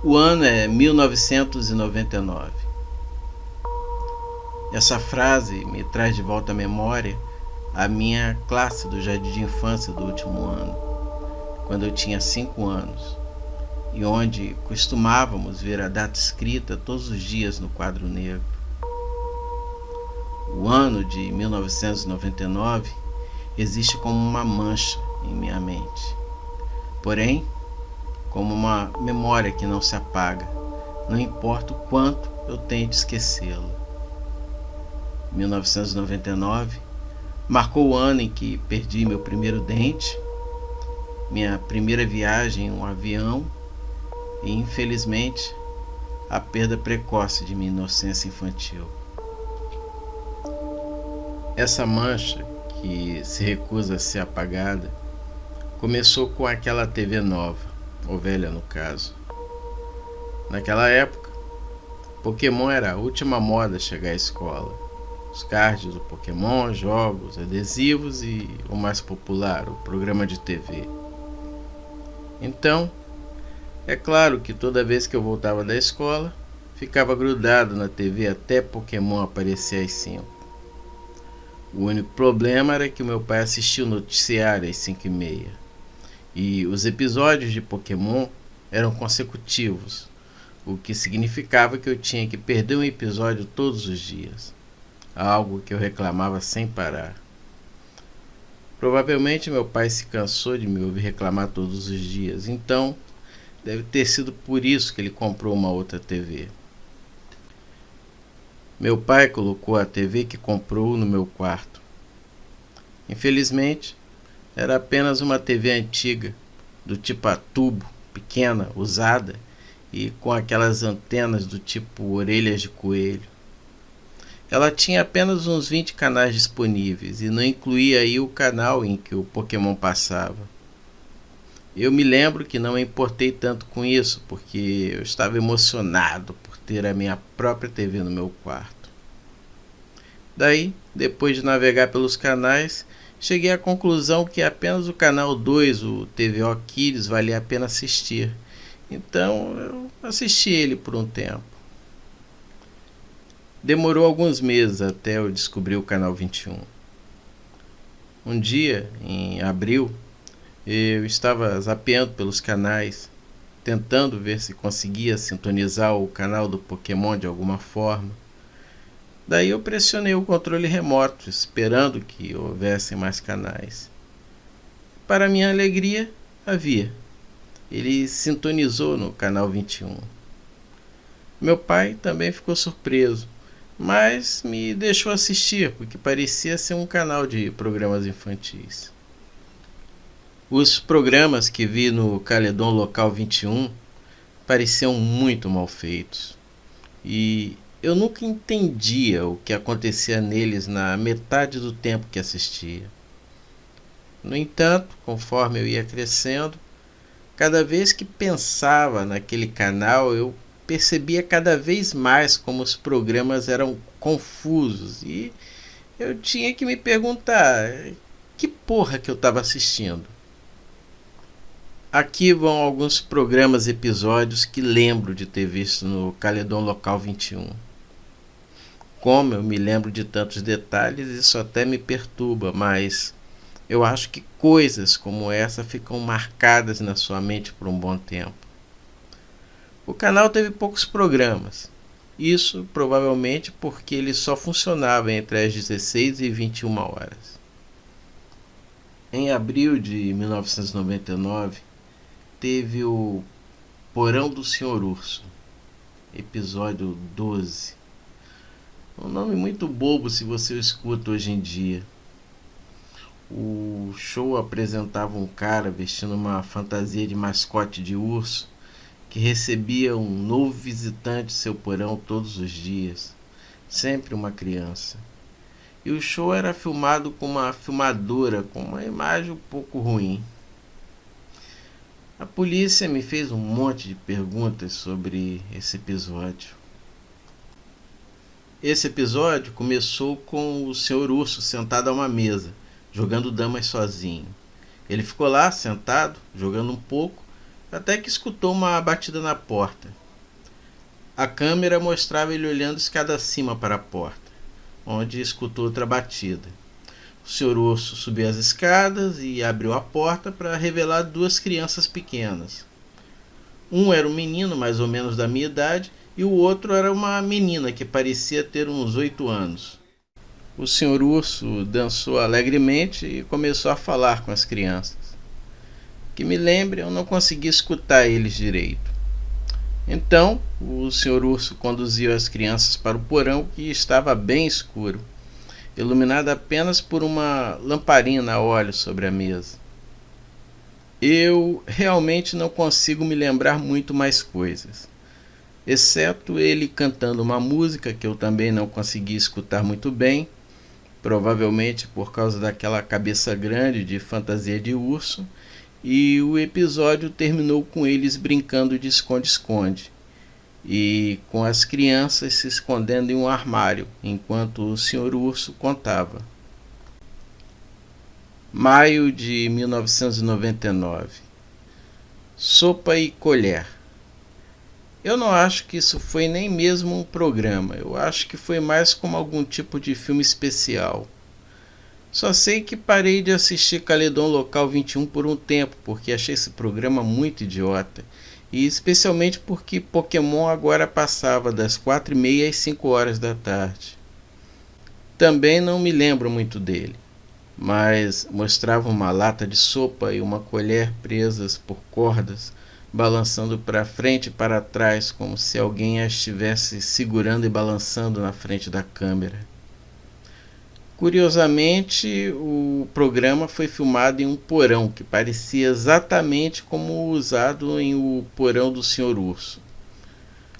O ano é 1999. Essa frase me traz de volta à memória a minha classe do jardim de infância do último ano, quando eu tinha 5 anos, e onde costumávamos ver a data escrita todos os dias no quadro negro. O ano de 1999 existe como uma mancha em minha mente, porém, como uma memória que não se apaga, não importa o quanto eu tente esquecê-la. 1999 marcou o ano em que perdi meu primeiro dente, minha primeira viagem em um avião e, infelizmente, a perda precoce de minha inocência infantil. Essa mancha, que se recusa a ser apagada, começou com aquela TV nova, ou velha no caso. Naquela época, Pokémon era a última moda a chegar à escola. Os cards do Pokémon, jogos, adesivos e o mais popular, o programa de TV. Então, é claro que toda vez que eu voltava da escola, ficava grudado na TV até Pokémon aparecer às 5. O único problema era que meu pai assistia o noticiário às 5h30. E os episódios de Pokémon eram consecutivos, o que significava que eu tinha que perder um episódio todos os dias, algo que eu reclamava sem parar. Provavelmente meu pai se cansou de me ouvir reclamar todos os dias, então deve ter sido por isso que ele comprou uma outra TV. Meu pai colocou a TV que comprou no meu quarto. Infelizmente, era apenas uma TV antiga, do tipo a tubo, pequena, usada e com aquelas antenas do tipo orelhas de coelho. Ela tinha apenas uns 20 canais disponíveis e não incluía aí o canal em que o Pokémon passava. Eu me lembro que não me importei tanto com isso, porque eu estava emocionado por ter a minha própria TV no meu quarto. Daí, depois de navegar pelos canais, cheguei à conclusão que apenas o canal 2, o TVO Kids, valia a pena assistir. Então eu assisti ele por um tempo. Demorou alguns meses até eu descobrir o canal 21. Um dia, em abril, eu estava zapeando pelos canais, tentando ver se conseguia sintonizar o canal do Pokémon de alguma forma. Daí eu pressionei o controle remoto, esperando que houvessem mais canais. Para minha alegria, havia. Ele sintonizou no canal 21. Meu pai também ficou surpreso, mas me deixou assistir, porque parecia ser um canal de programas infantis. Os programas que vi no Caledon Local 21 pareciam muito mal feitos, e eu nunca entendia o que acontecia neles na metade do tempo que assistia. No entanto, conforme eu ia crescendo, cada vez que pensava naquele canal, eu percebia cada vez mais como os programas eram confusos e eu tinha que me perguntar que porra que eu estava assistindo. Aqui vão alguns programas e episódios que lembro de ter visto no Caledon Local 21. Como eu me lembro de tantos detalhes, isso até me perturba, mas eu acho que coisas como essa ficam marcadas na sua mente por um bom tempo. O canal teve poucos programas, isso provavelmente porque ele só funcionava entre as 16 e 21 horas. Em abril de 1999, teve o Porão do Sr. Urso, episódio 12. Um nome muito bobo se você o escuta hoje em dia. O show apresentava um cara vestindo uma fantasia de mascote de urso que recebia um novo visitante em seu porão todos os dias, sempre uma criança. E o show era filmado com uma filmadora com uma imagem um pouco ruim. A polícia me fez um monte de perguntas sobre esse episódio. Esse episódio começou com o Sr. Urso sentado a uma mesa, jogando damas sozinho. Ele ficou lá, sentado, jogando um pouco, até que escutou uma batida na porta. A câmera mostrava ele olhando escada acima para a porta, onde escutou outra batida. O Sr. Urso subiu as escadas e abriu a porta para revelar duas crianças pequenas. Um era um menino mais ou menos da minha idade e o outro era uma menina que parecia ter uns 8 anos. O Sr. Urso dançou alegremente e começou a falar com as crianças. Que me lembre, eu não consegui escutar eles direito. Então, o Sr. Urso conduziu as crianças para o porão, que estava bem escuro, iluminado apenas por uma lamparina a óleo sobre a mesa. Eu realmente não consigo me lembrar muito mais coisas, exceto ele cantando uma música que eu também não consegui escutar muito bem, provavelmente por causa daquela cabeça grande de fantasia de urso, e o episódio terminou com eles brincando de esconde-esconde e com as crianças se escondendo em um armário enquanto o Sr. Urso contava. Maio de 1999. Sopa e colher. Eu não acho que isso foi nem mesmo um programa, eu acho que foi mais como algum tipo de filme especial. Só sei que parei de assistir Caledon Local 21 por um tempo, porque achei esse programa muito idiota. E especialmente porque Pokémon agora passava das 4h30 às 5 horas da tarde. Também não me lembro muito dele, mas mostrava uma lata de sopa e uma colher presas por cordas, balançando para frente e para trás, como se alguém a estivesse segurando e balançando na frente da câmera. Curiosamente, o programa foi filmado em um porão que parecia exatamente como o usado em O Porão do Sr. Urso.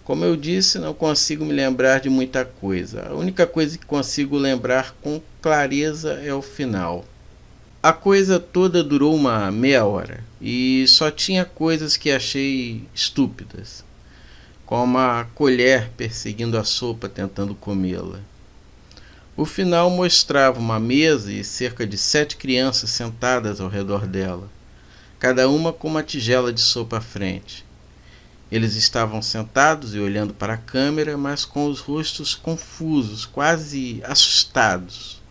Como eu disse, não consigo me lembrar de muita coisa. A única coisa que consigo lembrar com clareza é o final. A coisa toda durou uma meia hora e só tinha coisas que achei estúpidas, como a colher perseguindo a sopa tentando comê-la. O final mostrava uma mesa e cerca de 7 crianças sentadas ao redor dela, cada uma com uma tigela de sopa à frente. Eles estavam sentados e olhando para a câmera, mas com os rostos confusos, quase assustados.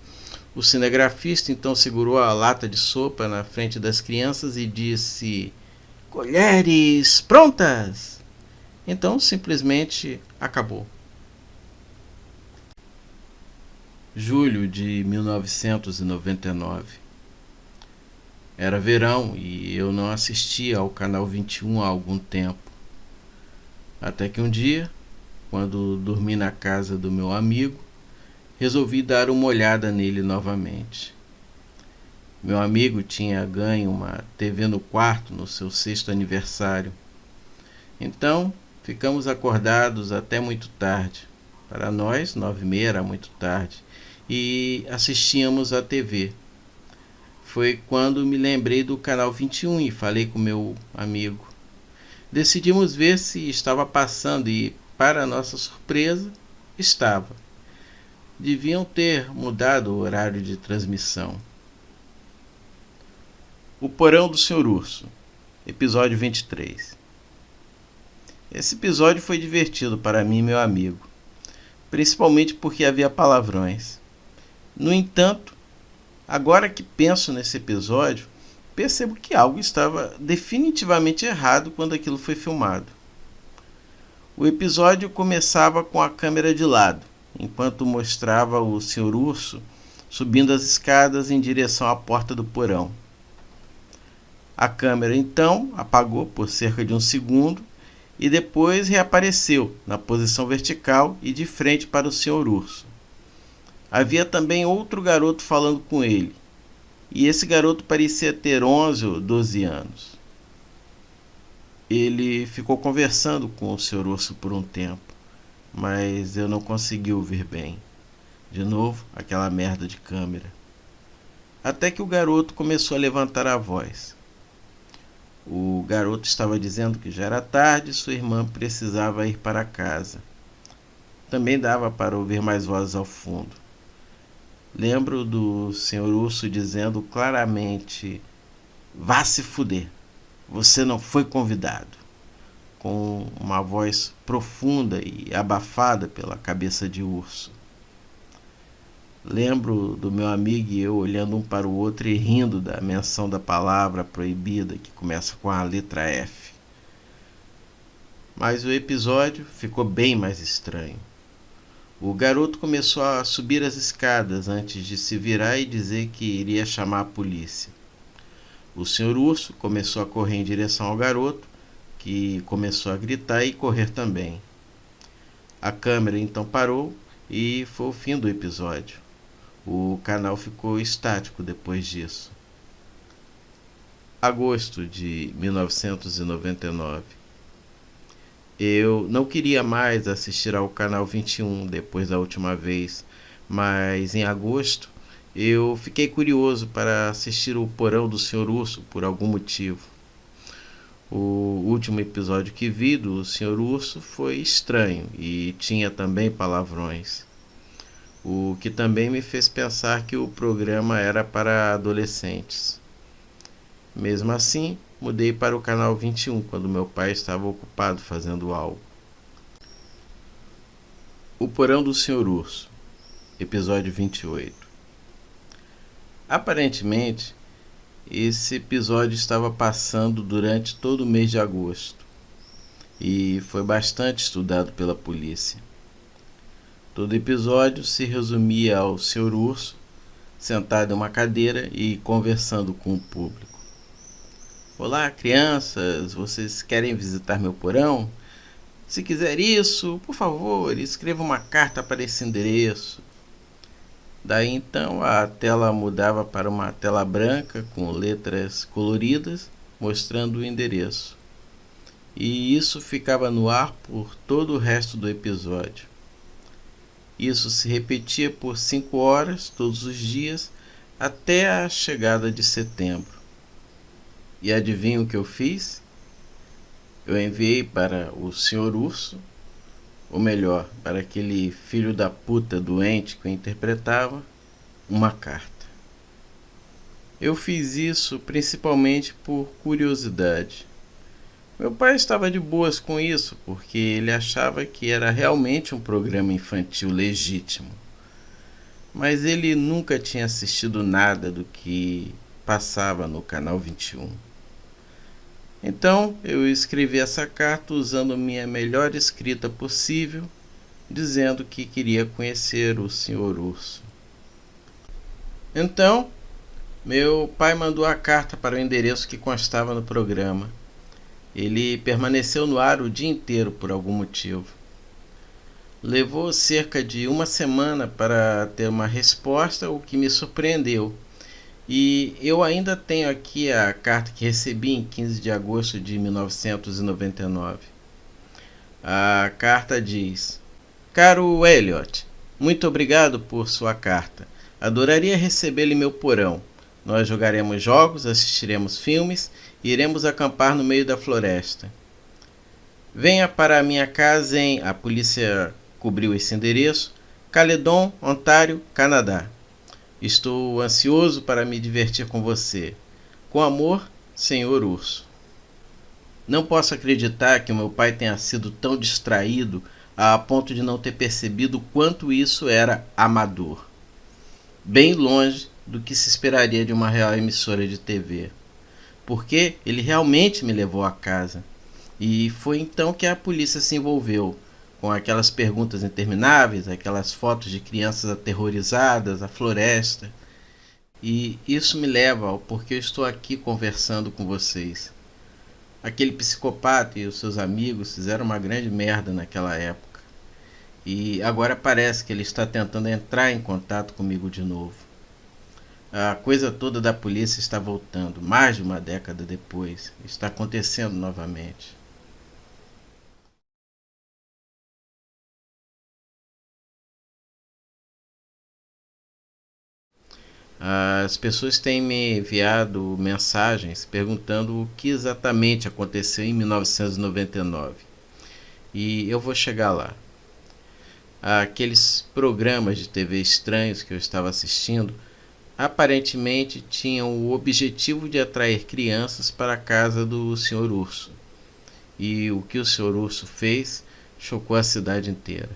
O cinegrafista então segurou a lata de sopa na frente das crianças e disse: "Colheres prontas!" Então simplesmente acabou. Julho de 1999. Era verão e eu não assistia ao canal 21 há algum tempo. Até que um dia, quando dormi na casa do meu amigo, resolvi dar uma olhada nele novamente. Meu amigo tinha ganho uma TV no quarto no seu 6º aniversário. Então, ficamos acordados até muito tarde. Para nós, 9h30 era muito tarde. E assistíamos à TV. Foi quando me lembrei do canal 21 e falei com meu amigo. Decidimos ver se estava passando e, para nossa surpresa, estava. Deviam ter mudado o horário de transmissão. O Porão do Sr. Urso, episódio 23. Esse episódio foi divertido para mim e meu amigo, principalmente porque havia palavrões. No entanto, agora que penso nesse episódio, percebo que algo estava definitivamente errado quando aquilo foi filmado. O episódio começava com a câmera de lado, enquanto mostrava o Sr. Urso subindo as escadas em direção à porta do porão. A câmera então apagou por cerca de um segundo e depois reapareceu na posição vertical e de frente para o Sr. Urso. Havia também outro garoto falando com ele, e esse garoto parecia ter 11 ou 12 anos. Ele ficou conversando com o Sr. Urso por um tempo, mas eu não consegui ouvir bem. De novo, aquela merda de câmera. Até que o garoto começou a levantar a voz. O garoto estava dizendo que já era tarde e sua irmã precisava ir para casa. Também dava para ouvir mais vozes ao fundo. Lembro do Sr. Urso dizendo claramente: "Vá se fuder." Você não foi convidado. Com uma voz profunda e abafada pela cabeça de urso. Lembro do meu amigo e eu olhando um para o outro e rindo da menção da palavra proibida que começa com a letra F. Mas o episódio ficou bem mais estranho. O garoto começou a subir as escadas antes de se virar e dizer que iria chamar a polícia. O senhor urso começou a correr em direção ao garoto, que começou a gritar e correr também. A câmera então parou e foi o fim do episódio. O canal ficou estático depois disso. Agosto de 1999. Eu não queria mais assistir ao canal 21 depois da última vez, mas em agosto eu fiquei curioso para assistir o Porão do Senhor Urso por algum motivo. O último episódio que vi do Senhor Urso foi estranho e tinha também palavrões, o que também me fez pensar que o programa era para adolescentes. Mesmo assim, mudei para o canal 21 quando meu pai estava ocupado fazendo algo. O Porão do Senhor Urso, episódio 28. Aparentemente, esse episódio estava passando durante todo o mês de agosto e foi bastante estudado pela polícia. Todo episódio se resumia ao Senhor Urso sentado em uma cadeira e conversando com o público. Olá, crianças, vocês querem visitar meu porão? Se quiser isso, por favor, escreva uma carta para esse endereço. Daí então a tela mudava para uma tela branca com letras coloridas mostrando o endereço. E isso ficava no ar por todo o resto do episódio. Isso se repetia por 5 horas todos os dias até a chegada de setembro. E adivinha o que eu fiz? Eu enviei para o Senhor Urso, ou melhor, para aquele filho da puta doente que eu interpretava, uma carta. Eu fiz isso principalmente por curiosidade. Meu pai estava de boas com isso, porque ele achava que era realmente um programa infantil legítimo. Mas ele nunca tinha assistido nada do que passava no canal 21. Então eu escrevi essa carta usando minha melhor escrita possível, dizendo que queria conhecer o Senhor Urso. Então, meu pai mandou a carta para o endereço que constava no programa. Ele permaneceu no ar o dia inteiro por algum motivo. Levou cerca de uma semana para ter uma resposta, o que me surpreendeu. E eu ainda tenho aqui a carta que recebi em 15 de agosto de 1999. A carta diz: Caro Elliot, muito obrigado por sua carta. Adoraria recebê-lo em meu porão. Nós jogaremos jogos, assistiremos filmes e iremos acampar no meio da floresta. Venha para a minha casa em... A polícia cobriu esse endereço. Caledon, Ontário, Canadá. Estou ansioso para me divertir com você. Com amor, Senhor Urso. Não posso acreditar que o meu pai tenha sido tão distraído a ponto de não ter percebido o quanto isso era amador. Bem longe do que se esperaria de uma real emissora de TV. Porque ele realmente me levou a casa. E foi então que a polícia se envolveu, com aquelas perguntas intermináveis, aquelas fotos de crianças aterrorizadas, a floresta. E isso me leva ao porquê eu estou aqui conversando com vocês. Aquele psicopata e os seus amigos fizeram uma grande merda naquela época. E agora parece que ele está tentando entrar em contato comigo de novo. A coisa toda da polícia está voltando, mais de uma década depois. Está acontecendo novamente. As pessoas têm me enviado mensagens perguntando o que exatamente aconteceu em 1999. E eu vou chegar lá. Aqueles programas de TV estranhos que eu estava assistindo aparentemente tinham o objetivo de atrair crianças para a casa do Sr. Urso. E o que o Sr. Urso fez chocou a cidade inteira.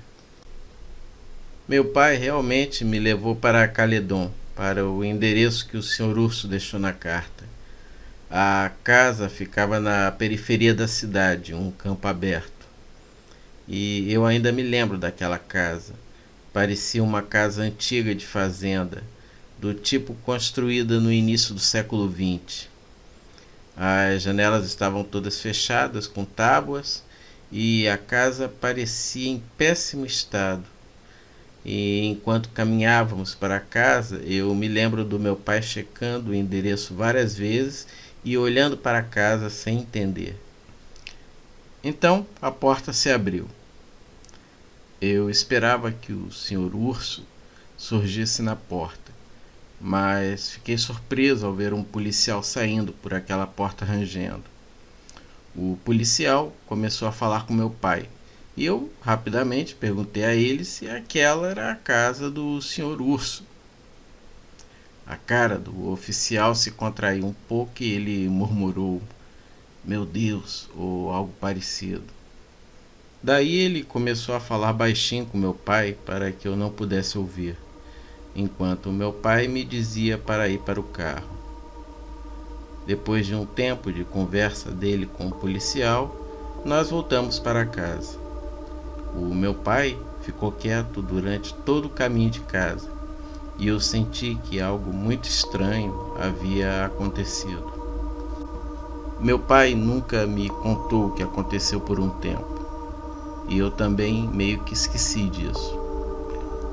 Meu pai realmente me levou para Caledon, para o endereço que o Sr. Urso deixou na carta. A casa ficava na periferia da cidade, um campo aberto. E eu ainda me lembro daquela casa. Parecia uma casa antiga de fazenda, do tipo construída no início do século XX. As janelas estavam todas fechadas com tábuas e a casa parecia em péssimo estado. E enquanto caminhávamos para casa, eu me lembro do meu pai checando o endereço várias vezes e olhando para a casa sem entender. Então a porta se abriu. Eu esperava que o Sr. Urso surgisse na porta, mas fiquei surpreso ao ver um policial saindo por aquela porta rangendo. O policial começou a falar com meu pai e eu rapidamente perguntei a ele se aquela era a casa do Sr. Urso. A cara do oficial se contraiu um pouco e ele murmurou: "Meu Deus", ou algo parecido. Daí ele começou a falar baixinho com meu pai para que eu não pudesse ouvir, enquanto meu pai me dizia para ir para o carro. Depois de um tempo de conversa dele com o policial, nós voltamos para casa. O meu pai ficou quieto durante todo o caminho de casa e eu senti que algo muito estranho havia acontecido. Meu pai nunca me contou o que aconteceu por um tempo e eu também meio que esqueci disso.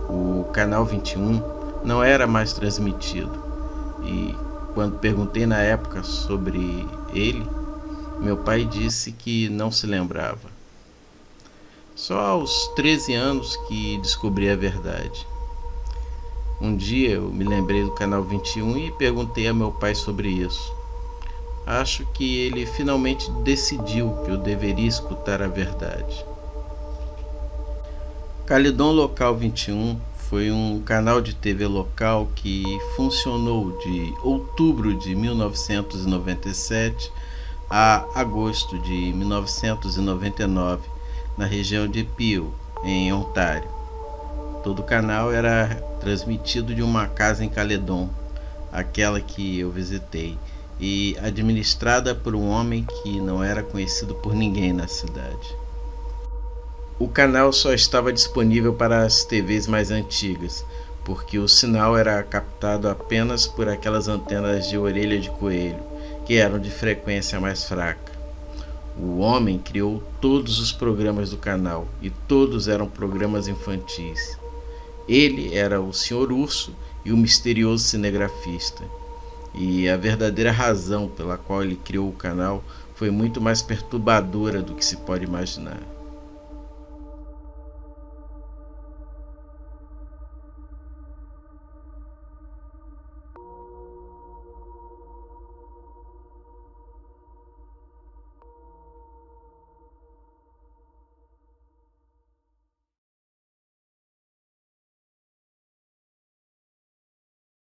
O canal 21 não era mais transmitido e quando perguntei na época sobre ele, meu pai disse que não se lembrava. Só aos 13 anos que descobri a verdade. Um dia eu me lembrei do canal 21 e perguntei a meu pai sobre isso. Acho que ele finalmente decidiu que eu deveria escutar a verdade. Caledon Local 21 foi um canal de TV local que funcionou de outubro de 1997 a agosto de 1999 na região de Peel, em Ontário. Todo o canal era transmitido de uma casa em Caledon, aquela que eu visitei, e administrada por um homem que não era conhecido por ninguém na cidade. O canal só estava disponível para as TVs mais antigas, porque o sinal era captado apenas por aquelas antenas de orelha de coelho, que eram de frequência mais fraca. O homem criou todos os programas do canal e todos eram programas infantis. Ele era o Sr. Urso e o misterioso cinegrafista. E a verdadeira razão pela qual ele criou o canal foi muito mais perturbadora do que se pode imaginar.